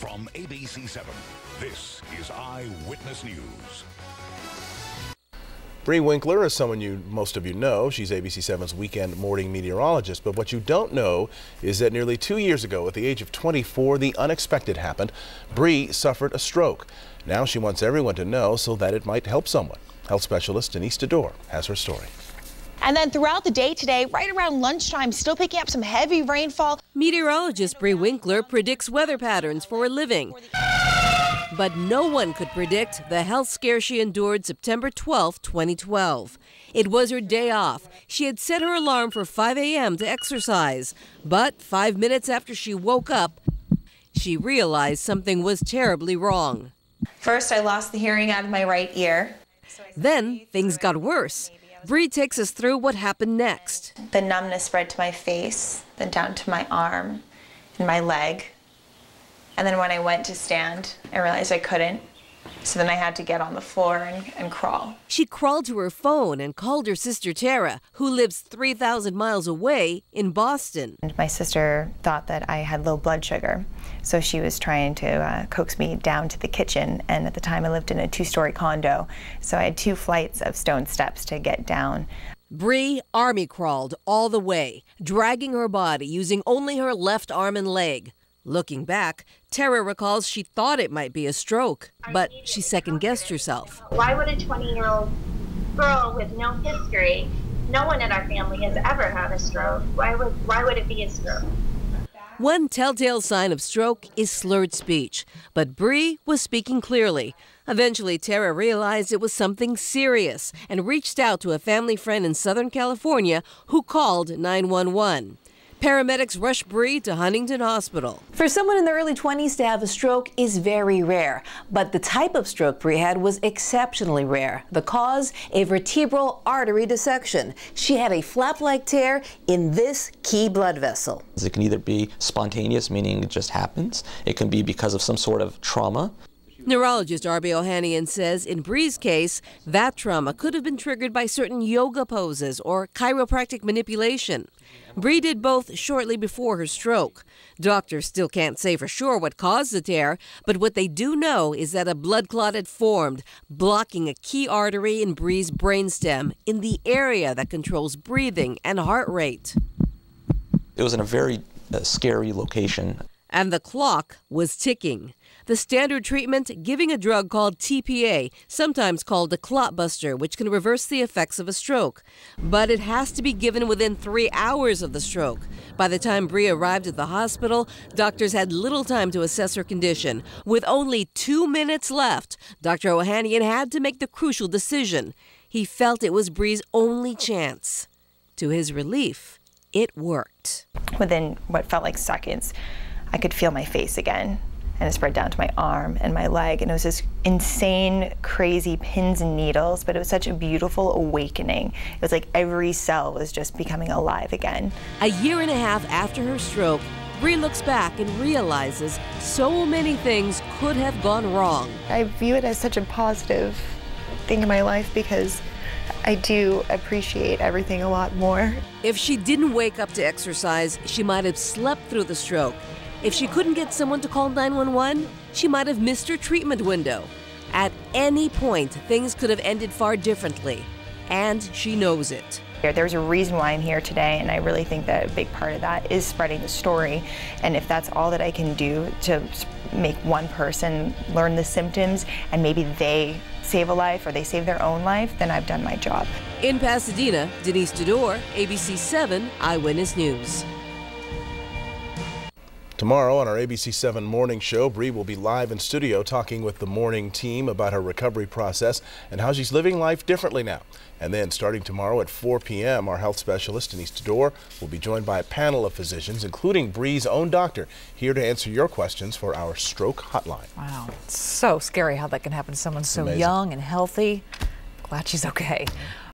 From ABC-7, this is Eyewitness News. Bri Winkler is someone most of you know. She's ABC-7's weekend morning meteorologist. But what you don't know is that nearly 2 years ago, at the age of 24, the unexpected happened. Bri suffered a stroke. Now she wants everyone to know so that it might help someone. Health specialist Denise Dador has her story. And then throughout the day today, right around lunchtime, still picking up some heavy rainfall. Meteorologist Bri Winkler predicts weather patterns for a living. But no one could predict the health scare she endured September 12, 2012. It was her day off. She had set her alarm for 5 a.m. to exercise. But 5 minutes after she woke up, she realized something was terribly wrong. First, I lost the hearing out of my right ear. Then things got worse. Bri takes us through what happened next. The numbness spread to my face, then down to my arm and my leg. And then when I went to stand, I realized I couldn't. So then I had to get on the floor and crawl. She crawled to her phone and called her sister Tara, who lives 3,000 miles away in Boston. And my sister thought that I had low blood sugar, so she was trying to coax me down to the kitchen. And at the time I lived in a 2-story condo, so I had 2 flights of stone steps to get down. Bri army crawled all the way, dragging her body using only her left arm and leg. Looking back, Tara recalls she thought it might be a stroke, but she second-guessed herself. Why would a 20-year-old girl with no history, no one in our family has ever had a stroke, why would it be a stroke? One telltale sign of stroke is slurred speech, but Bri was speaking clearly. Eventually, Tara realized it was something serious and reached out to a family friend in Southern California who called 911. Paramedics rushed Bri to Huntington Hospital. For someone in the early 20s to have a stroke is very rare, but the type of stroke Bri had was exceptionally rare. The cause, a vertebral artery dissection. She had a flap-like tear in this key blood vessel. It can either be spontaneous, meaning it just happens. It can be because of some sort of trauma. Neurologist Arbi Ohanian says in Bri's case, that trauma could have been triggered by certain yoga poses or chiropractic manipulation. Bri did both shortly before her stroke. Doctors still can't say for sure what caused the tear, but what they do know is that a blood clot had formed, blocking a key artery in Bri's brainstem in the area that controls breathing and heart rate. It was in a very scary location. And the clock was ticking. The standard treatment, giving a drug called TPA, sometimes called a clot buster, which can reverse the effects of a stroke. But it has to be given within 3 hours of the stroke. By the time Bri arrived at the hospital, doctors had little time to assess her condition. With only 2 minutes left, Dr. Ohanian had to make the crucial decision. He felt it was Bri's only chance. To his relief, it worked. Within what felt like seconds, I could feel my face again. And it spread down to my arm and my leg. And it was this insane, crazy pins and needles, but it was such a beautiful awakening. It was like every cell was just becoming alive again. A year and a half after her stroke, Bri looks back and realizes so many things could have gone wrong. I view it as such a positive thing in my life because I do appreciate everything a lot more. If she didn't wake up to exercise, she might have slept through the stroke. If she couldn't get someone to call 911, she might have missed her treatment window. At any point, things could have ended far differently, and she knows it. There's a reason why I'm here today, and I really think that a big part of that is spreading the story. And if that's all that I can do to make one person learn the symptoms and maybe they save a life or they save their own life, then I've done my job. In Pasadena, Denise Dador, ABC-7 Eyewitness News. Tomorrow on our ABC-7 morning show, Bri will be live in studio talking with the morning team about her recovery process and how she's living life differently now. And then starting tomorrow at 4 p.m., our health specialist, Denise Dador, will be joined by a panel of physicians, including Bri's own doctor, here to answer your questions for our stroke hotline. Wow, it's so scary how that can happen to someone so Amazing. young and healthy. Glad she's okay.